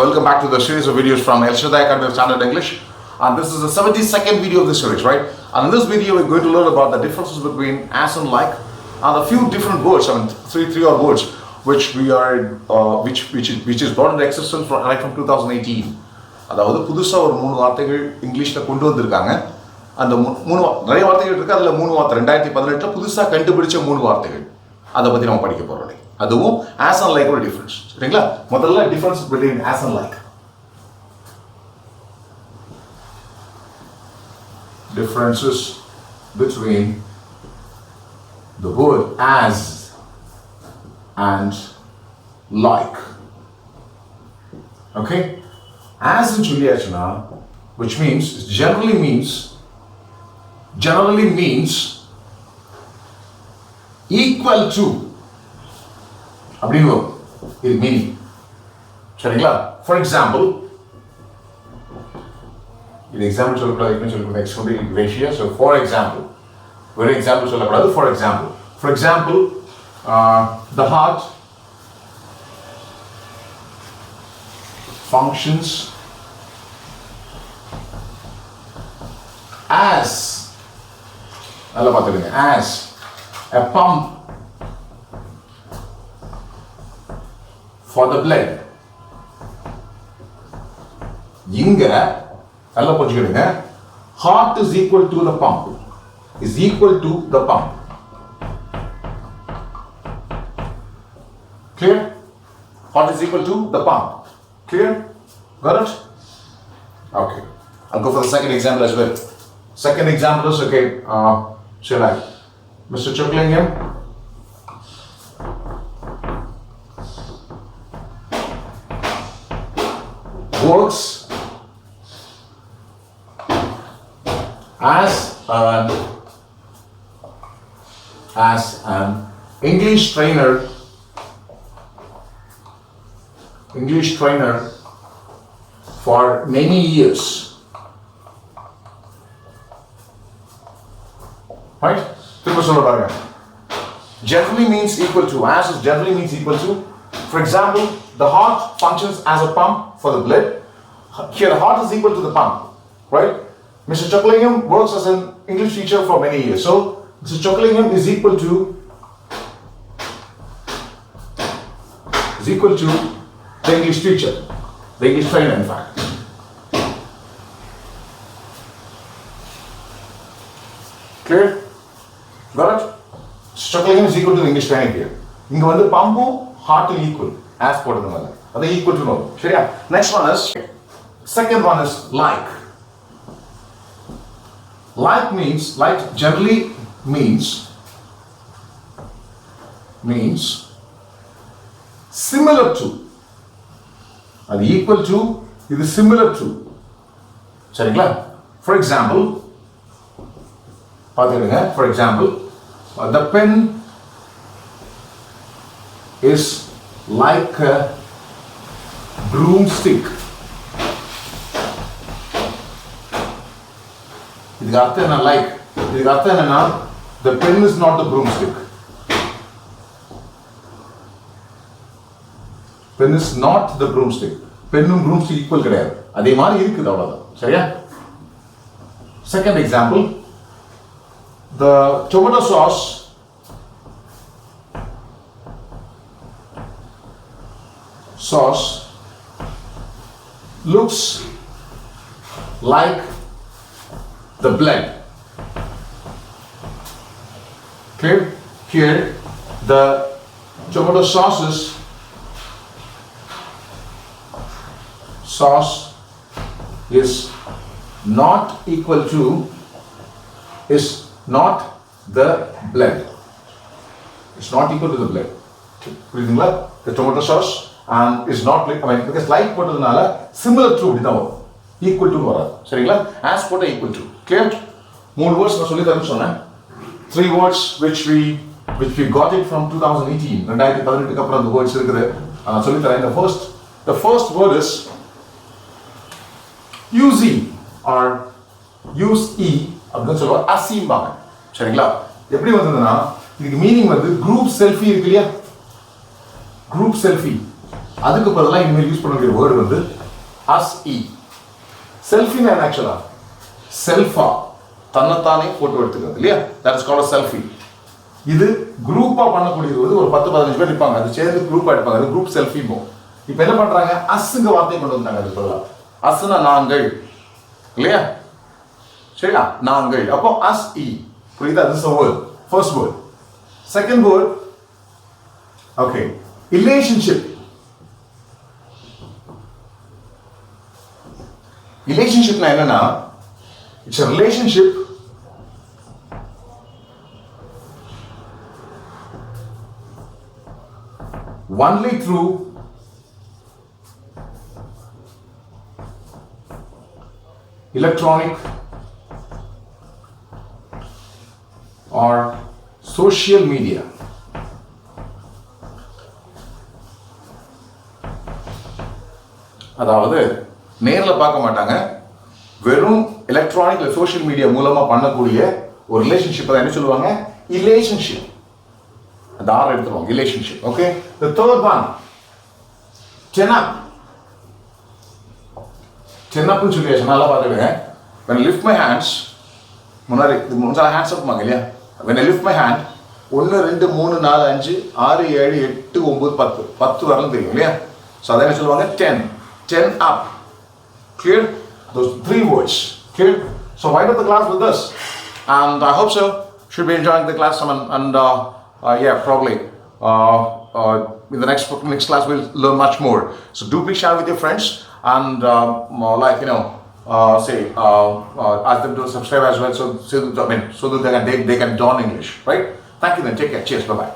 welcome back to the series of videos from A-CAD of Standard English. And this is the 72nd video of this series, right? And in this video, we're going to learn about the differences between as and like, and a few different words. I mean, three odd words, which we are, which is brought into existence right from 2018. அதாவது புதுசா ஒரு மூணு வார்த்தைகள் இங்கிலீஷ்ல கொண்டு வந்திருக்காங்க. அந்த மூணு நிறைய வார்த்தைகள் இருக்கு. அதுல மூணு வார்த்தை 2018ல புதுசா கண்டுபிடிச்ச மூணு வார்த்தைகள். அதை பத்தி நம்ம படிக்க போறோம். அதுவும் as and like ஒரு டிஃபரன்ஸ். சரிங்களா? முதல்ல difference between as and like. Differences between the word as and like. Okay? As in சொல்லியாச்சுன்னா, which means generally means equal to அப்படின்னு இது மீனிங். சரிங்களா? For example, இது எக்ஸாம்பிள் சொல்லக்கூடாது, எப்படி சொல்லக்கூடாது, expression ratio. So for example, ஒரு எக்ஸாம்பிள் சொல்லக்கூடாது. For example, the heart functions as, நல்லா பார்த்துக்கங்க, as a pump for the blood. இங்க நல்லா புரிஞ்சுக்கிடுங்க, heart is equal to the pump, clear? Heart is equal to the pump, clear? Got it? Okay, I'll go for the second example as well. Second example is, okay, shall I? Mr. Chucklingham works as an English trainer for many years. Right? Generally means equal to. As is generally means equal to. For example, the heart functions as a pump for the blood. Here, the heart is equal to the pump, right? Mr. Chucklingham works as an English teacher for many years. So, Mr. Chucklingham is equal to the English teacher, the English trainer, in fact. Clear? Got it? Chucklingham is equal to the English trainer here. இங்க வந்து பம்பும் ஹார்ட்டும் equal as போட்டதுனால அதை equal to know. சரியா? Next one is, second one is like. Like generally means similar to. அது equal to, இது similar to. சரிங்களா? For example, பாத்துக்கங்க. For example, the pen is like a broomstick. இதுக்கு அர்த்தம் என்ன? Like. இதுக்கு அர்த்தம் என்னன்னா, the pen is not the broomstick. Pen is not the broomstick. பென்னும் broomstick equal கிடையாது. அதே மாதிரி இருக்குது, அவ்வளவுதான். சரியா? Second example, the tomato sauce looks like the blood. Clear? Here, the tomato sauce is not equal to, is not the blood. It's not equal to the blood. புரியுதுங்களா? The tomato sauce and is not like, I mean, because like போட்டதுனால similar to அப்படிதான் வரும், equal to வராது. சரிங்களா? as போட்ட equal to. Clear? மூணு words நான் சொல்லி தரேன்னு சொன்னேன். Three words which we got it from 2018. 2018க்கு அப்புறம் அந்த words இருக்குது. நான் சொல்லி தரேன். The first word is use or use அப்படின்னு சொல்லுவாங்க. அசிம்பாங்க. சரிங்களா? எப்படி வந்ததுன்னா, இதுக்கு மீனிங் வந்து குரூப் செல்ஃபி இருக்கு இல்லையா? குரூப் செல்ஃபி அதுக்கு பதிலாக இனிமேல் யூஸ் பண்ணக்கூடிய வேர்டு வந்து அஸ் இ. செல்ஃபின்னா என்ன ஆக்சுவலா? செல்ஃபா, தன்னைத்தானே போட்டோ எடுத்துக்கிறது இல்லையா? That is called selfie. இது குரூப்பா பண்ணக்கூடியது வந்து ஒரு 10-15 பேர் இருப்பாங்க, அது சேர்ந்து குரூப்பா எடுப்பாங்க, அது குரூப் செல்ஃபி. இப்போ என்ன பண்றாங்க? அஸ்ங்க வார்த்தையை கொண்டு வந்தாங்க. அது பதிலாக அஸ்னா நாங்கள் இல்லையா? சரியா? நாங்கள். அப்போ அஸ் இ. புரியுதா? This is a word. First word. Second word, okay, relationship. Relationship na enna? It's a relationship only through electronic or social media. அதாவது நேர்ல பார்க்க மாட்டாங்க, வெறும் எலக்ட்ரானிக் இல்லை சோஷியல் மீடியா மூலமா பண்ணக்கூடிய ஒரு ரிலேஷன்ஷிப் தான் என்ன சொல்லுவாங்க? ரிலேஷன்ஷிப். அந்த ஆறு எடுத்துருவாங்க, relationship. Okay. The third one, chin up. chin up னு சொல்லியாச்சு, நல்லா பார்த்துடுங்க. when I lift my hands, முன்னாடி ஹேண்ட்ஸ் அப் வாங்க இல்லையா? when I lift my hand, 1 2 3 4 5 6 7 8 9 10 வரலும் தெரியும் இல்லையா? ஸோ அதை என்ன சொல்லுவாங்க? 10 up. Clear? Those 3 words. Clear? So wind up the class with this, and I hope so. Should be enjoying the class, and yeah, probably in the next class we'll learn much more. So do please share with your friends, and like say ask them to subscribe as well, so that they can learn English, right? Thank you then. Take care. Cheers. Bye bye.